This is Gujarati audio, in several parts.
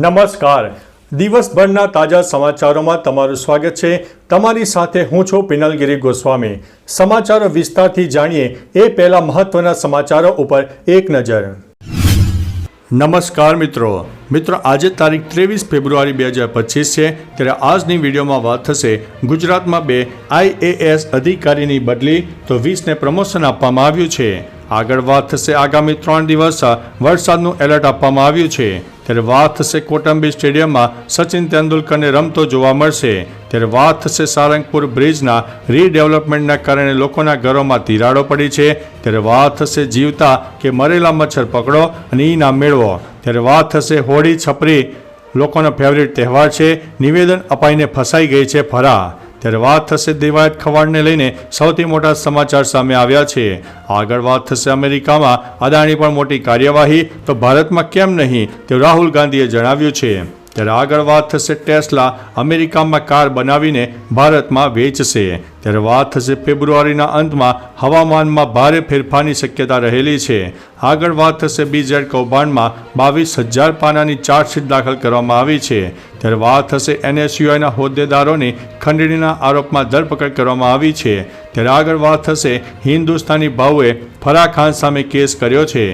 નમસ્કાર. દિવસભરના તાજા સમાચારોમાં તમારું સ્વાગત છે. તમારી સાથે હું છું પિનલગીરી ગોસ્વામી. સમાચારો વિસ્તારથી જાણીએ એ પહેલા મહત્વના સમાચારો ઉપર એક નજર. નમસ્કાર મિત્રો. આજે તારીખ 23 ફેબ્રુઆરી 2025 છે. ત્યારે આજની વિડીયોમાં વાત થશે ગુજરાતમાં 2 IAS અધિકારીની બદલી તો 20ને પ્રમોશન આપવામાં આવ્યું છે. આગળ વાત થશે આગામી 3 દિવસ વરસાદનું એલર્ટ આપવામાં આવ્યું છે. ત્યારે વાત થશે કોટંબી સ્ટેડિયમમાં સચિન તેંડુલકરને રમતો જોવા મળશે. ત્યારે વાત થશે સારંગપુર બ્રિજના રીડેવલપમેન્ટના કારણે લોકોના ઘરોમાં તિરાડો પડી છે. ત્યારે વાત થશે જીવતા કે મરેલા મચ્છર પકડો અને ઇનામ મેળવો. ત્યારે વાત થશે હોળી છપરી લોકોનો ફેવરિટ તહેવાર છે. નિવેદન અપાઈને ફસાઈ ગઈ છે ફરા. ત્યારે વાત થશે દિવાયત ખવાડને લઈને સૌથી મોટા સમાચાર સામે આવ્યા છે. આગળ વાત થશે અમેરિકામાં અદાણી પણ મોટી કાર્યવાહી તો ભારતમાં કેમ નહીં તેવું રાહુલ ગાંધીએ જણાવ્યું છે. ત્યારે આગળ વાત થશે ટેસ્લા અમેરિકામાં કાર બનાવીને ભારતમાં વેચશે. ત્યારે વાત થશે ફેબ્રુઆરીના અંતમાં હવામાનમાં ભારે ફેરફારની શક્યતા રહેલી છે. આગળ વાત થશે BZ કૌભાંડમાં 22,000 પાનાની ચાર્જશીટ દાખલ કરવામાં આવી છે. ત્યારે વાત થશે NSUIના હોદ્દેદારોની ખંડણીના આરોપમાં ધરપકડ કરવામાં આવી છે. ત્યારે આગળ વાત થશે હિન્દુસ્તાની ભાઉએ ફરાહ ખાન સામે કેસ કર્યો છે.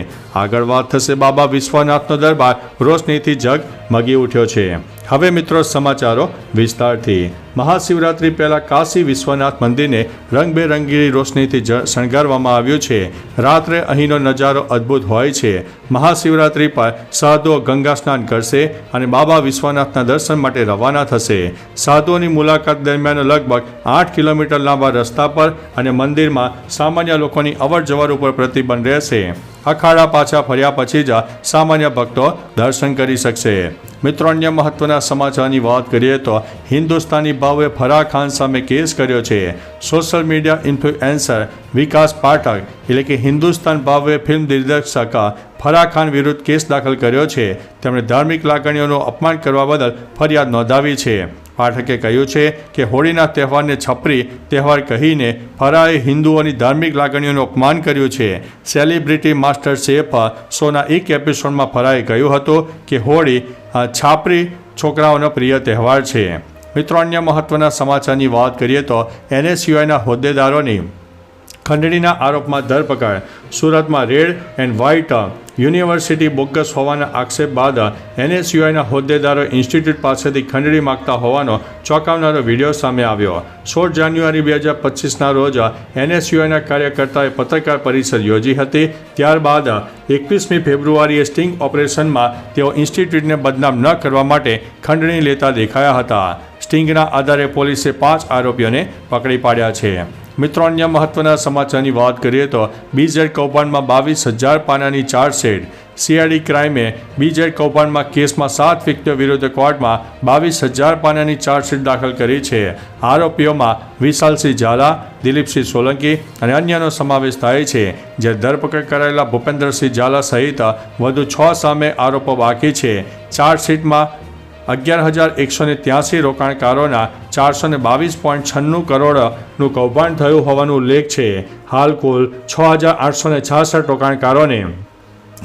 આગળ વાત થશે બાબા વિશ્વનાથનો દરબાર રોશનીથી ઝગમગી ઉઠ્યો છે. હવે મિત્રો સમાચારો વિસ્તારથી. મહાશિવરાત્રી પહેલા કાશી વિશ્વનાથ મંદિરને રંગબેરંગી રોશનીથી શણગારવામાં આવ્યું છે. રાત્રે અહીંનો નજારો અદ્ભુત હોય છે. મહાશિવરાત્રી પર સાધુઓ ગંગા સ્નાન કરશે અને બાબા વિશ્વનાથના દર્શન માટે રવાના થશે. સાધુઓની મુલાકાત દરમિયાન લગભગ 8 કિલોમીટર લાંબા રસ્તા પર અને મંદિરમાં સામાન્ય લોકોની અવરજવર ઉપર પ્રતિબંધ રહેશે. અખાડા પાછા ફર્યા પછી જ સામાન્ય ભક્તો દર્શન કરી શકશે. મિત્રો અન્ય મહત્વના સમાચારની વાત કરીએ તો હિન્દુસ્તાની ભાવે ફરાહ ખાન સામે કેસ કર્યો છે. સોશિયલ મીડિયા ઇન્ફ્લુએન્સર વિકાસ પાઠક એટલે કે હિન્દુસ્તાન ભાવે ફિલ્મ દિગ્દર્શક ફરાહ ખાન વિરુદ્ધ કેસ દાખલ કર્યો છે. તેમણે ધાર્મિક લાગણીઓનું અપમાન કરવા બદલ ફરિયાદ નોંધાવી છે. પાઠકે કહ્યું છે કે હોળીના તહેવારને છપરી તહેવાર કહીને ફરાહે હિન્દુઓની ધાર્મિક લાગણીઓનું અપમાન કર્યું છે. સેલિબ્રિટી માસ્ટર શેફ શોના એક એપિસોડમાં ફરાહે કહ્યું હતું કે હોળી છાપરી છોકરાઓનો પ્રિય તહેવાર છે. મિત્રો અન્ય મહત્વના સમાચારની વાત કરીએ તો NSUIના હોદ્દેદારોની ખંડણીના આરોપમાં ધરપકડ. સુરતમાં red and white university bogus હોવાના આક્ષેપ બાદ NSUIના હોદ્દેદારો ઇન્સ્ટિટ્યૂટ પાસેથી ખંડણી માગતા હોવાનો ચોંકાવનારો વિડીયો સામે આવ્યો. 16 જાન્યુઆરી 2025ના રોજ NSUIના કાર્યકર્તાએ પત્રકાર પરિષદ યોજી હતી. ત્યારબાદ 21મી ફેબ્રુઆરીએ સ્ટિંગ ઓપરેશનમાં તેઓ ઇન્સ્ટિટ્યૂટને બદનામ ન કરવા માટે ખંડણી લેતા દેખાયા હતા. સ્ટિંગના આધારે પોલીસે 5 આરોપીઓને પકડી પાડ્યા છે. મિત્રો અન્ય મહત્વના સમાચારની વાત કરીએ તો BZ કૌભાંડમાં 22,000 પાનાની ચાર્જશીટ. CID ક્રાઇમે BZ કૌભાંડમાં કેસમાં 7 વ્યક્તિઓ વિરુદ્ધ કોર્ટમાં 22,000 પાનાની ચાર્જશીટ દાખલ કરી છે. આરોપીઓમાં વિશાલસિંહ ઝાલા, દિલીપસિંહ સોલંકી અને અન્યનો સમાવેશ થાય છે. જે ધરપકડ કરાયેલા ભૂપેન્દ્રસિંહ ઝાલા સહિત વધુ 6 સામે આરોપો બાકી છે. ચાર્જશીટમાં 11,183 રોકાણકારોના 422.96 કરોડનું કૌભાંડ થયું હોવાનો ઉલ્લેખ છે. હાલ કુલ 6,866 રોકાણકારોને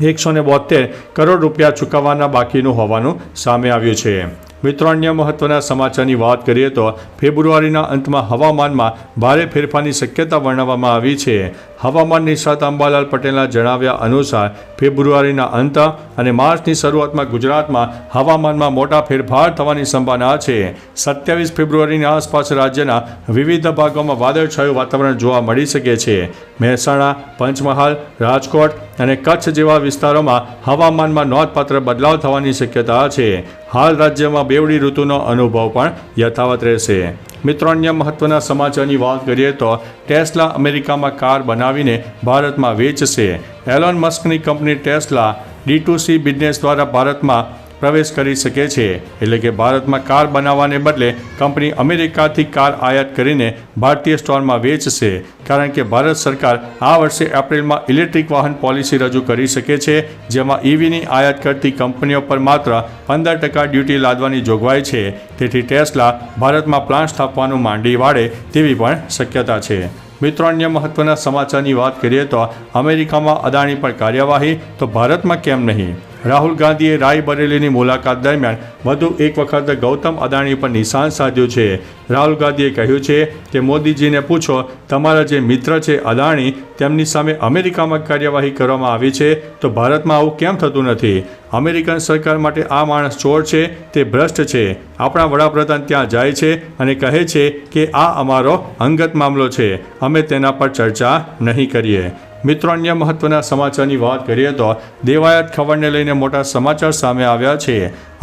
172 કરોડ રૂપિયા ચૂકવવાના બાકીનું હોવાનું સામે આવ્યું છે. મિત્રો અન્ય મહત્વના સમાચારની વાત કરીએ તો ફેબ્રુઆરીના અંતમાં હવામાનમાં ભારે ફેરફારની શક્યતા વર્ણવવામાં આવી છે. હવામાન નિષ્ણાત અંબાલાલ પટેલના જણાવ્યા અનુસાર ફેબ્રુઆરીના અંત અને માર્ચની શરૂઆતમાં ગુજરાતમાં હવામાનમાં મોટા ફેરફાર થવાની સંભાવના છે. 27 ફેબ્રુઆરીની આસપાસ રાજ્યના વિવિધ ભાગોમાં વાદળછાયું વાતાવરણ જોવા મળી શકે છે. મહેસાણા, પંચમહાલ, રાજકોટ અને કચ્છ જેવા વિસ્તારોમાં હવામાનમાં નોંધપાત્ર બદલાવ થવાની શક્યતા છે. હાલ રાજ્યમાં બેવડી ઋતુનો અનુભવ પણ યથાવત રહેશે. મિત્રો અન્ય મહત્વના સમાચારની વાત કરીએ તો ટેસ્લા અમેરિકામાં કાર બનાવીને ભારતમાં વેચશે. એલોન મસ્કની કંપની ટેસ્લા D2C બિઝનેસ દ્વારા ભારતમાં પ્રવેશ કરી શકે છે. એટલે કે ભારતમાં કાર બનાવવાને બદલે કંપની અમેરિકાથી કાર આયાત કરીને ભારતીય સ્ટોરમાં વેચશે. કારણ કે ભારત સરકાર આ વર્ષે એપ્રિલમાં ઇલેક્ટ્રિક વાહન પોલિસી રજૂ કરી શકે છે. જેમાં EVની આયાત કરતી કંપનીઓ પર માત્ર 15% ડ્યુટી લાદવાની જોગવાઈ છે. તેથી ટેસ્લા ભારતમાં પ્લાન્ટ સ્થાપવાનું માંડી વાળે તેવી પણ શક્યતા છે. મિત્રો અન્ય મહત્વના સમાચારની વાત કરીએ તો અમેરિકામાં અદાણી પર કાર્યવાહી તો ભારતમાં કેમ નહીં. રાહુલ ગાંધીએ રાયબરેલીની મુલાકાત દરમિયાન વધુ એક વખત ગૌતમ અદાણી પર નિશાન સાધ્યું છે. રાહુલ ગાંધીએ કહ્યું છે કે મોદીજીને પૂછો, તમારા જે મિત્ર છે અદાણી, તેમની સામે અમેરિકામાં કાર્યવાહી કરવામાં આવી છે તો ભારતમાં આવું કેમ થતું નથી? અમેરિકન સરકાર માટે આ માણસ ચોર છે, તે ભ્રષ્ટ છે. આપણા વડાપ્રધાન ત્યાં જાય છે અને કહે છે કે આ અમારો અંગત મામલો છે, અમે તેના પર ચર્ચા નહીં કરીએ. મિત્રો, અન્ય મહત્વના સમાચારની વાત કરીએ તો દેવાયત ખવડને લઈને મોટા સમાચાર સામે આવ્યા છે.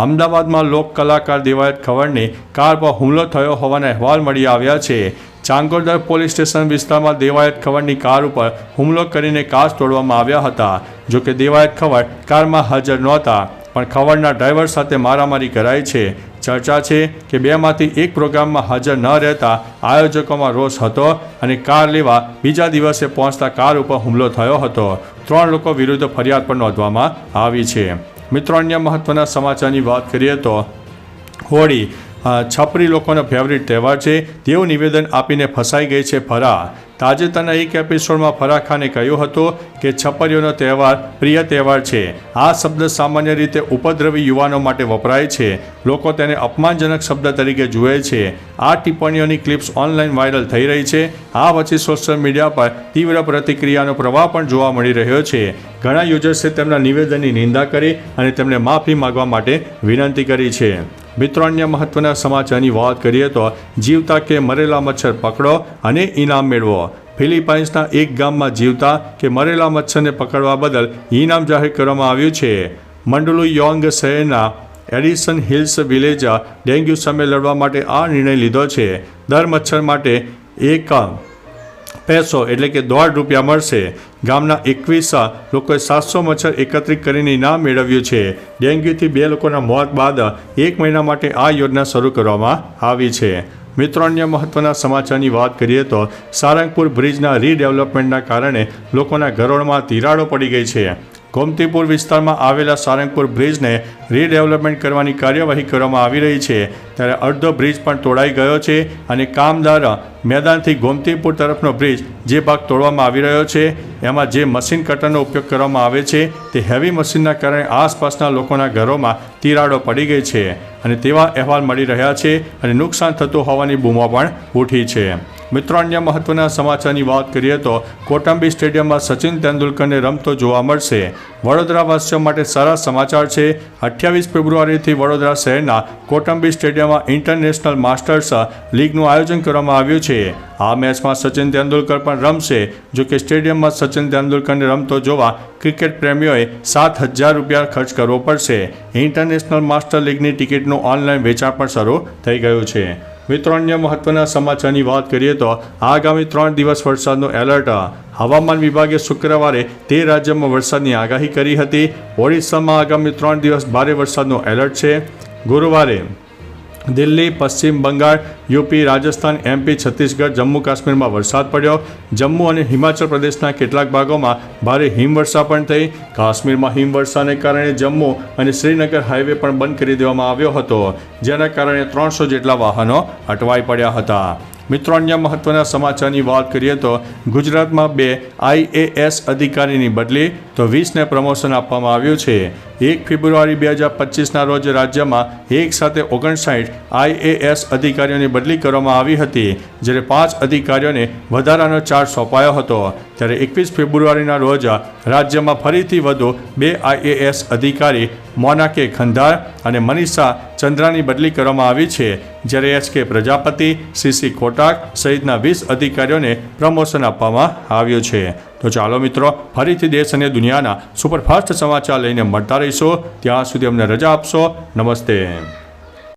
અમદાવાદમાં લોક કલાકાર દેવાયત ખવડની કાર પર હુમલો થયો હોવાના અહેવાલ મળી આવ્યા છે. ચાંગોદર પોલીસ સ્ટેશન વિસ્તારમાં દેવાયત ખવડની કાર ઉપર હુમલો કરીને કાચ તોડવામાં આવ્યા હતા. જોકે દેવાયત ખવડ કારમાં હાજર નહોતા, પણ ખવડના ડ્રાઈવર સાથે મારામારી કરાઈ છે. ચર્ચા છે કે બેમાંથી એક પ્રોગ્રામમાં હાજર ન રહેતા આયોજકોમાં રોષ હતો અને કાર લેવા બીજા દિવસે પહોંચતા કાર ઉપર હુમલો થયો હતો. 3 લોકો વિરુદ્ધ ફરિયાદ પણ નોંધવામાં આવી છે. મિત્રો, અન્ય મહત્વના સમાચારની વાત કરીએ તો હોળી છપરી લોકોનો ફેવરિટ તહેવાર છે તેવું નિવેદન આપીને ફસાઈ ગઈ છે ફરાહ. તાજેતરના એક એપિસોડમાં ફરાહ ખાને કહ્યું હતું કે છપરીઓનો તહેવાર પ્રિય તહેવાર છે. આ શબ્દ સામાન્ય રીતે ઉપદ્રવી યુવાનો માટે વપરાય છે. લોકો તેને અપમાનજનક શબ્દ તરીકે જુએ છે. આ ટિપ્પણીઓની ક્લિપ્સ ઓનલાઈન વાયરલ થઈ રહી છે. આ વચ્ચે સોશિયલ મીડિયા પર તીવ્ર પ્રતિક્રિયાનો પ્રવાહ પણ જોવા મળી રહ્યો છે. ઘણા યુઝર્સે તેમના નિવેદનની નિંદા કરી અને તેમને માફી માંગવા માટે વિનંતી કરી છે. મિત્રો, અન્ય મહત્વના સમાચારની વાત કરીએ તો જીવતા કે મરેલા મચ્છર પકડો અને ઇનામ મેળવો. ફિલિપાઇન્સના એક ગામમાં જીવતા કે મરેલા મચ્છરને પકડવા બદલ ઇનામ જાહેર કરવામાં આવ્યું છે. મંડલુયોંગ શહેરના એડિસન હિલ્સ વિલેજ ડેન્ગ્યુ સામે લડવા માટે આ નિર્ણય લીધો છે. દર મચ્છર માટે $1 એટલે કે $1.50 મળશે. ગામના 21 લોકોએ 700 મચ્છર એકત્રિત કરીને ઇનામ મેળવ્યું છે. ડેન્ગ્યુથી 2 લોકોના મોત બાદ 1 મહિના માટે આ યોજના શરૂ કરવામાં આવી છે. મિત્રો, અન્ય મહત્વના સમાચારની વાત કરીએ તો સારંગપુર બ્રિજના રીડેવલપમેન્ટના કારણે લોકોના ઘરોમાં તિરાડો પડી ગઈ છે. ગોમતીપુર વિસ્તારમાં આવેલા સારંગપુર બ્રિજને રીડેવલપમેન્ટ કરવાની કાર્યવાહી કરવામાં આવી રહી છે. ત્યારે અડધો બ્રિજ પણ તોડાઈ ગયો છે અને કામદાર મેદાનથી ગોમતીપુર તરફનો બ્રિજ જે ભાગ તોડવામાં આવી રહ્યો છે એમાં જે મશીન કટરનો ઉપયોગ કરવામાં આવે છે તે હેવી મશીનના કારણે આસપાસના લોકોના ઘરોમાં તિરાડો પડી ગઈ છે અને તેવા અહેવાલ મળી રહ્યા છે અને નુકસાન થતું હોવાની બૂમો પણ ઉઠી છે. મિત્રો, અન્ય મહત્વના સમાચારની વાત કરીએ તો કોટંબી સ્ટેડિયમમાં સચિન તેંડુલકરને રમતો જોવા મળશે. વડોદરાવાસીઓ માટે સારા સમાચાર છે. 28 ફેબ્રુઆરીથી વડોદરા શહેરના કોટંબી સ્ટેડિયમમાં ઇન્ટરનેશનલ માસ્ટર્સ લીગનું આયોજન કરવામાં આવ્યું છે. આ મેચમાં સચિન તેંડુલકર પણ રમશે. જોકે સ્ટેડિયમમાં સચિન તેંડુલકરને રમતો જોવા ક્રિકેટ પ્રેમીઓએ $7,000 ખર્ચ કરવો પડશે. ઇન્ટરનેશનલ માસ્ટર લીગની ટિકિટનું ઓનલાઈન વેચાણ પણ શરૂ થઈ ગયું છે. મિત્રો, અન્ય મહત્વના સમાચારની વાત કરીએ તો આગામી 3 દિવસ વરસાદનું એલર્ટ. હવામાન વિભાગે શુક્રવારે 13 રાજ્યોમાં વરસાદની આગાહી કરી હતી. ઓડિશામાં આગામી 3 દિવસ ભારે વરસાદનું એલર્ટ છે. ગુરુવારે દિલ્હી, પશ્ચિમ બંગાળ, યુપી, રાજસ્થાન, MP, છત્તીસગઢ, જમ્મુ કાશ્મીરમાં વરસાદ પડ્યો. જમ્મુ અને હિમાચલ પ્રદેશના કેટલાક ભાગોમાં ભારે હિમવર્ષા પણ થઈ. કાશ્મીરમાં હિમવર્ષાને કારણે જમ્મુ અને શ્રીનગર હાઈવે પણ બંધ કરી દેવામાં આવ્યો હતો, જેના કારણે 300 જેટલા વાહનો અટવાઈ પડ્યા હતા. મિત્રો, અન્ય મહત્વના સમાચારની વાત કરીએ તો ગુજરાતમાં 2 IAS અધિકારીની બદલી તો 20ને પ્રમોશન આપવામાં આવ્યું છે. 1 ફેબ્રુઆરી 2025ના રોજ રાજ્યમાં એક સાથે 59 IAS અધિકારીઓની બદલી કરવામાં આવી હતી, જ્યારે 5 અધિકારીઓને વધારાનો ચાર્જ સોંપાયો હતો. ત્યારે 21 ફેબ્રુઆરીના રોજ રાજ્યમાં ફરીથી વધુ 2 IAS અધિકારી મોનાકે ખંધાર અને મનીષા ચંદ્રાની બદલી કરવામાં આવી છે, જ્યારે HK પ્રજાપતિ, CC કોટાક સહિતના 20 અધિકારીઓને પ્રમોશન આપવામાં આવ્યું છે. તો ચાલો મિત્રો, ફરીથી દેશ અને દુનિયાના સુપરફાસ્ટ સમાચાર લઈને મળતા રહીશું. ત્યાં સુધી અમને રજા આપશો. નમસ્તે.